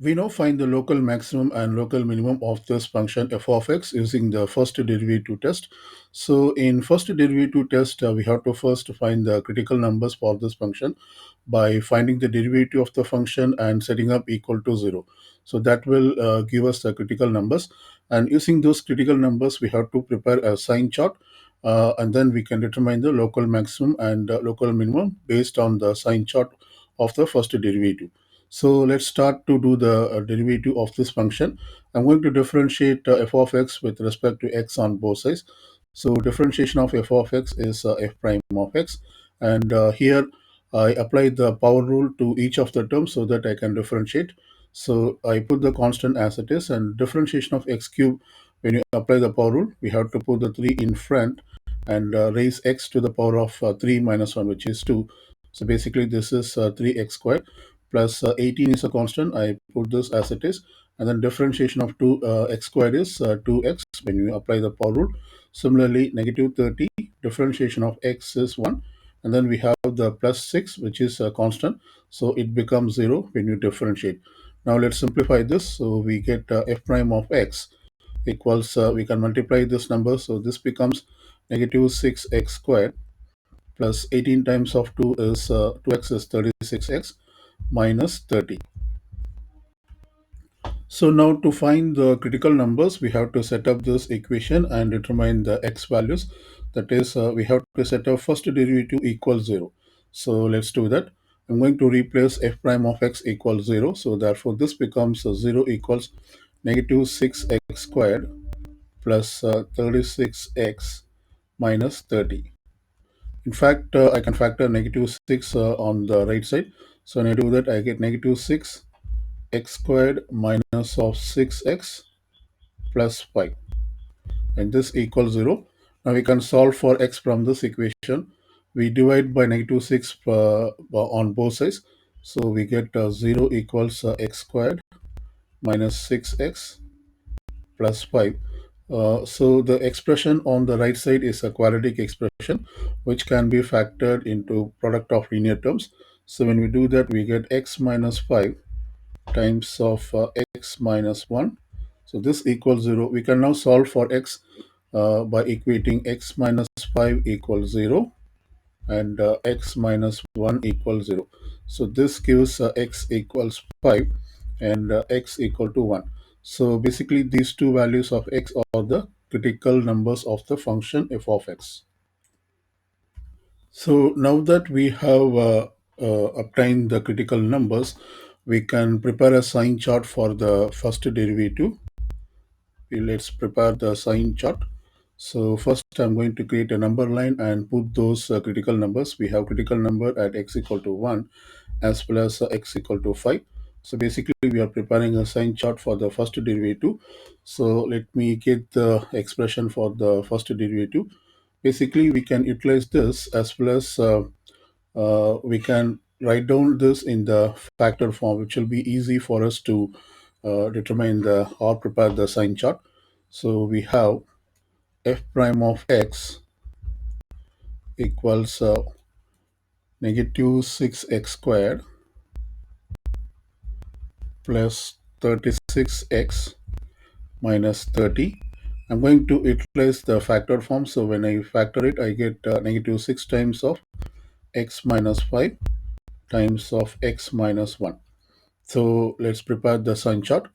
We now find the local maximum and local minimum of this function f of x using the first derivative test. So in first derivative test, we have to first find the critical numbers for this function by finding the derivative of the function and setting up equal to 0. So that will give us the critical numbers. And using those critical numbers, we have to prepare a sign chart. And then we can determine the local maximum and local minimum based on the sign chart of the first derivative. So let's start to do the derivative of this function. I'm going to differentiate f of x with respect to x on both sides. So differentiation of f of x is f prime of x. And here I apply the power rule to each of the terms so that I can differentiate. So I put the constant as it is, and differentiation of x cube, when you apply the power rule, we have to put the 3 in front and raise x to the power of 3 minus 1, which is 2. So basically this is 3x squared plus 18 is a constant. I put this as it is, and then differentiation of 2 x squared is 2x when you apply the power rule. Similarly, negative 30, differentiation of x is 1, and then we have the plus 6, which is a constant, so it becomes 0 when you differentiate. Now let's simplify this. So we get f prime of x equals, we can multiply this number, so this becomes negative 6x squared plus 18 times of 2 is 2x is 36x minus 30. So now to find the critical numbers, we have to set up this equation and determine the x values. That is, we have to set up first derivative equals 0. So let's do that. I'm going to replace f prime of x equals 0. So therefore this becomes 0 equals negative 6x squared plus 36x minus 30. In fact, I can factor negative 6 on the right side. So when I do that, I get negative 6 x squared minus of 6x plus 5, and this equals 0. Now we can solve for x from this equation. We divide by negative 6 on both sides, so we get 0 equals x squared minus 6x plus 5. So the expression on the right side is a quadratic expression which can be factored into product of linear terms. So when we do that, we get x minus 5 times of x minus 1. So this equals 0. We can now solve for x by equating x minus 5 equals 0 and x minus 1 equals 0. So this gives x equals 5 and x equal to 1. So basically these two values of x are the critical numbers of the function f of x. So now that we have obtained the critical numbers, we can prepare a sign chart for the first derivative. Let's prepare the sign chart. So first I'm going to create a number line and put those critical numbers. We have critical number at x equal to 1 as well as x equal to 5. So basically we are preparing a sign chart for the first derivative. So let me get the expression for the first derivative. Basically we can utilize this as well as we can write down this in the factor form, which will be easy for us to determine the or prepare the sign chart. So we have f prime of x equals negative 6x squared plus 36x minus 30. I'm going to utilize the factor form. So when I factor it, I get negative 6 times of x minus 5 times of x minus 1. So let's prepare the sign chart.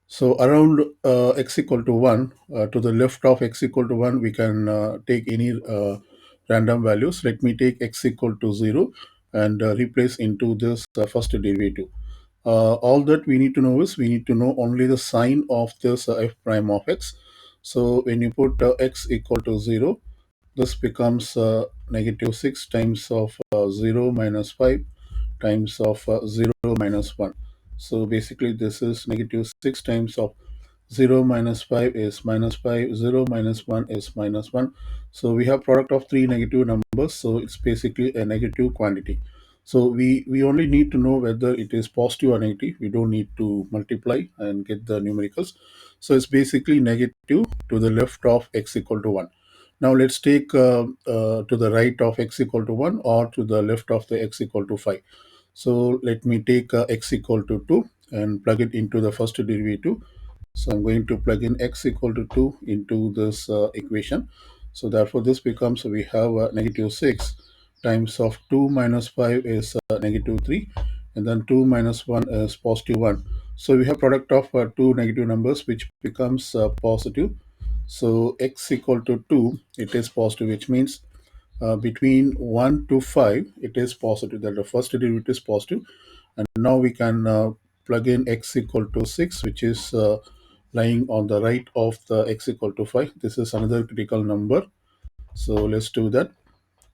So around x equal to 1, to the left of x equal to 1, we can take any random values. Let me take x equal to 0 and replace into this first derivative. All that we need to know is we need to know only the sign of this f prime of x. So when you put x equal to 0, this becomes negative 6 times of 0 minus 5 times of 0 minus 1. So basically this is negative 6 times of 0 minus 5 is minus 5, 0 minus 1 is minus 1. So we have product of three negative numbers, so it's basically a negative quantity. So we only need to know whether it is positive or negative. We don't need to multiply and get the numericals. So it's basically negative to the left of x equal to 1. Now let's take to the right of x equal to 1 or to the left of the x equal to 5. So let me take x equal to 2 and plug it into the first derivative. So I'm going to plug in x equal to 2 into this equation. So therefore this becomes, we have negative 6 times of 2 minus 5 is negative 3, and then 2 minus 1 is positive 1. So we have product of two negative numbers which becomes positive. So x equal to 2, it is positive, which means between 1 to 5 it is positive, that the first derivative is positive. And now we can plug in x equal to 6, which is lying on the right of the x equal to 5. This is another critical number, so let's do that.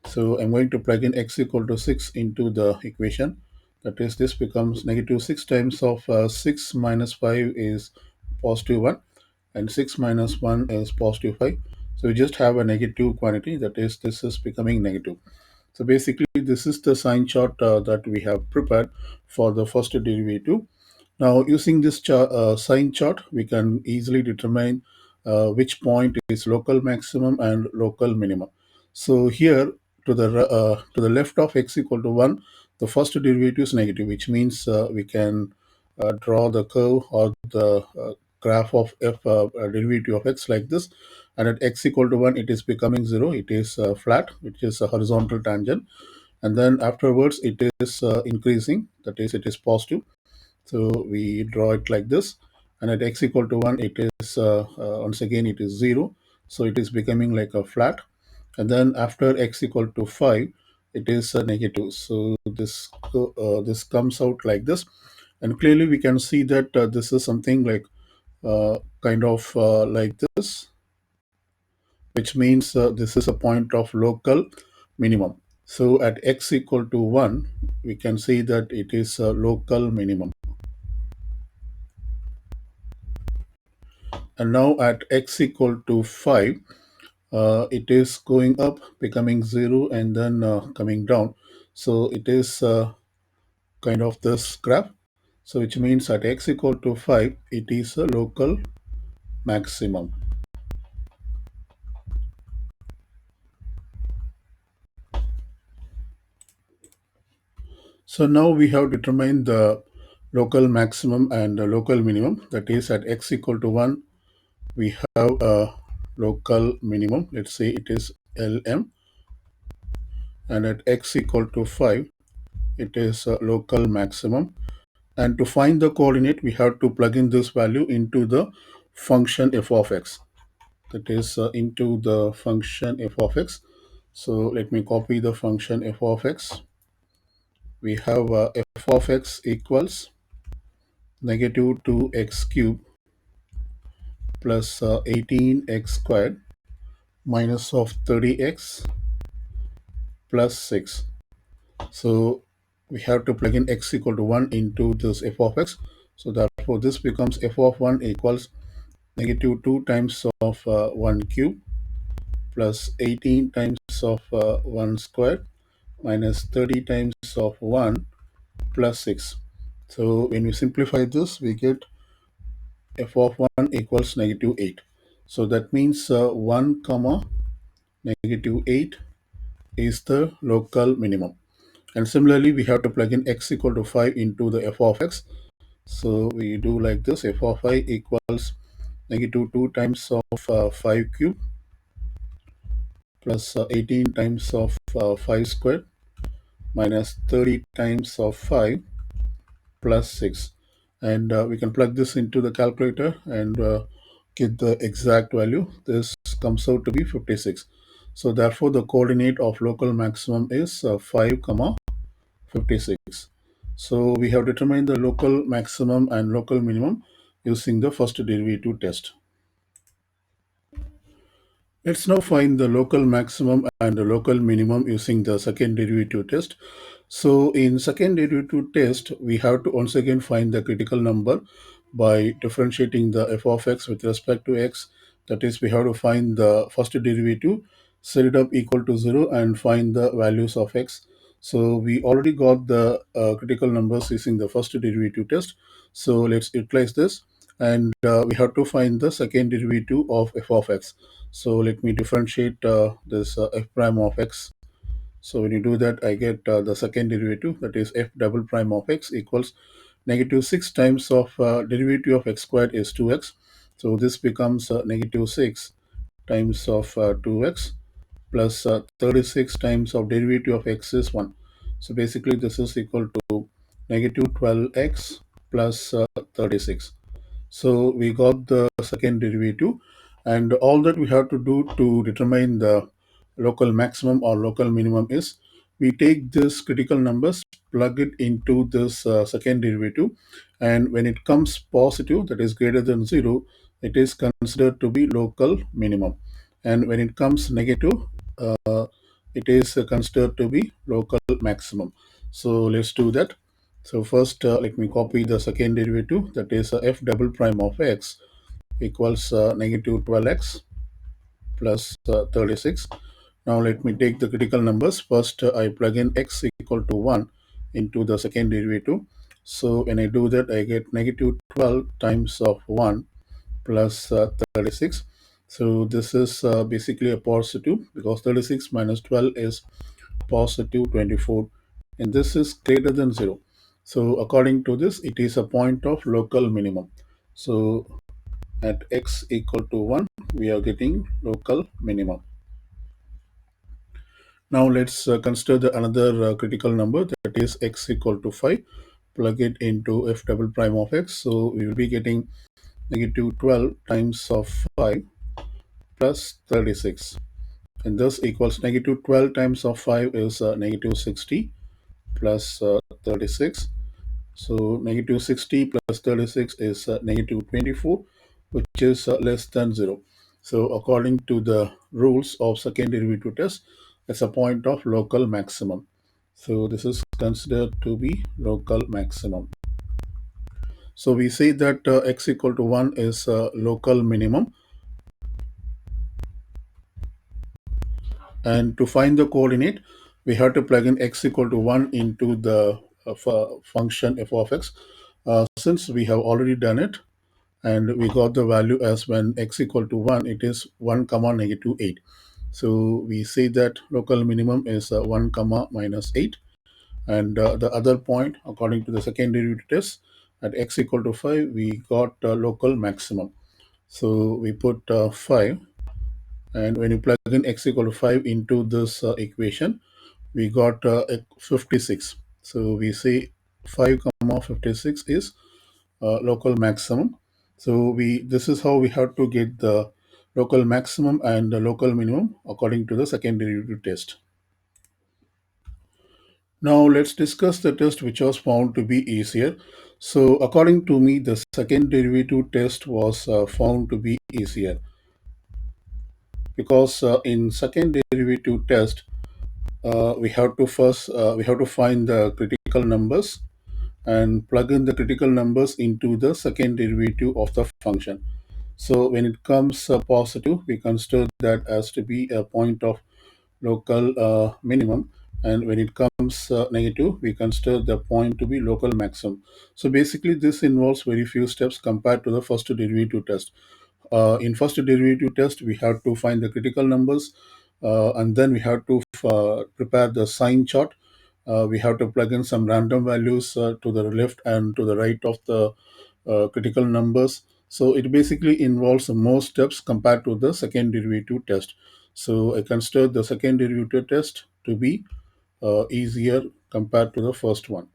So I'm going to plug in x equal to 6 into the equation. That is, this becomes negative 6 times of 6 minus 5 is positive 1, and 6 minus 1 is positive 5. So we just have a negative quantity, that is, this is becoming negative. So basically, this is the sign chart that we have prepared for the first derivative. Now, using this sign chart, we can easily determine which point is local maximum and local minimum. So here, to the left of x equal to 1, the first derivative is negative, which means we can draw the curve or the graph of f derivative of x like this. And at x equal to 1, it is becoming 0. It is flat, which is a horizontal tangent. And then afterwards, it is increasing, that is, it is positive. So we draw it like this, and at x equal to 1, it is once again it is 0. So it is becoming like a flat. And then after x equal to 5, it is negative. So this comes out like this, and clearly we can see that this is something like kind of like this, which means this is a point of local minimum. So at x equal to 1, we can see that it is a local minimum. And now at x equal to 5, it is going up, becoming 0, and then coming down. So it is kind of this graph. So which means at x equal to 5, it is a local maximum. So now we have determined the local maximum and the local minimum. That is, at x equal to 1, we have a local minimum. Let's say it is LM. And at x equal to 5, it is a local maximum. And to find the coordinate, we have to plug in this value into the function f of x. That is into the function f of x. So let me copy the function f of x. We have f of x equals negative 2x cubed plus 18x squared minus of 30x plus 6. So we have to plug in x equal to 1 into this f of x. So therefore this becomes f of 1 equals negative 2 times of 1 cube plus 18 times of 1 squared minus 30 times of 1 plus 6. So when we simplify this, we get f of 1 equals negative 8. So that means 1 comma negative 8 is the local minimum. And similarly, we have to plug in x equal to 5 into the f of x. So we do like this: f of I equals negative 2 times of 5 cube plus 18 times of 5 squared minus 30 times of 5 plus 6. And we can plug this into the calculator and get the exact value. This comes out to be 56. So therefore the coordinate of local maximum is 5 comma 56. So we have determined the local maximum and local minimum using the first derivative test. Let's now find the local maximum and the local minimum using the second derivative test. So in second derivative test, we have to once again find the critical number by differentiating the f of x with respect to x. That is, we have to find the first derivative, set it up equal to 0, and find the values of x. So we already got the critical numbers using the first derivative test. So let's utilize this, and we have to find the second derivative of f of x. So let me differentiate this f prime of x. So when you do that, I get the second derivative, that is f double prime of x equals negative 6 times of derivative of x squared is 2x. So this becomes negative 6 times of 2x plus 36 times of derivative of x is 1. So basically this is equal to negative 12x plus 36. So we got the second derivative, and all that we have to do to determine the local maximum or local minimum is we take this critical numbers, plug it into this second derivative, and when it comes positive, that is greater than 0, it is considered to be local minimum. And when it comes negative, it is considered to be local maximum. So let's do that. So first, let me copy the second derivative, that is f double prime of x equals negative 12x plus 36. Now let me take the critical numbers. First, I plug in x equal to 1 into the second derivative. So when I do that, I get negative 12 times of 1 plus 36. So this is basically a positive, because 36 minus 12 is positive 24, and this is greater than 0. So according to this, it is a point of local minimum. So at x equal to 1, we are getting local minimum. Now let's consider another critical number, that is x equal to 5. Plug it into f double prime of x. So we will be getting negative 12 times of 5 plus 36. And this equals negative 12 times of 5 is negative 60 plus 36. So negative 60 plus 36 is negative 24, which is less than 0. So according to the rules of second derivative test, it's a point of local maximum. So this is considered to be local maximum. So we say that x equal to 1 is local minimum. And to find the coordinate, we have to plug in x equal to 1 into the function f of x. Since we have already done it, and we got the value as when x equal to 1, it is 1 comma negative 8. So we say that local minimum is 1 comma minus 8. And the other point, according to the second derivative test, at x equal to 5, we got local maximum. So we put 5, and when you plug in x equal to 5 into this equation, we got 56. So we say 5 comma 56 is local maximum. So we this is how we have to get the local maximum and the local minimum according to the second derivative test. Now let's discuss the test which was found to be easier. So according to me, the second derivative test was found to be easier, because in second derivative test, we have to find the critical numbers and plug in the critical numbers into the second derivative of the function. So when it comes positive, we consider that as to be a point of local minimum, and when it comes negative, we consider the point to be local maximum. So basically, this involves very few steps compared to the first derivative test. In first derivative test, we have to find the critical numbers, and then we have to prepare the sign chart. We have to plug in some random values to the left and to the right of the critical numbers. So it basically involves more steps compared to the second derivative test. So I consider the second derivative test to be easier compared to the first one.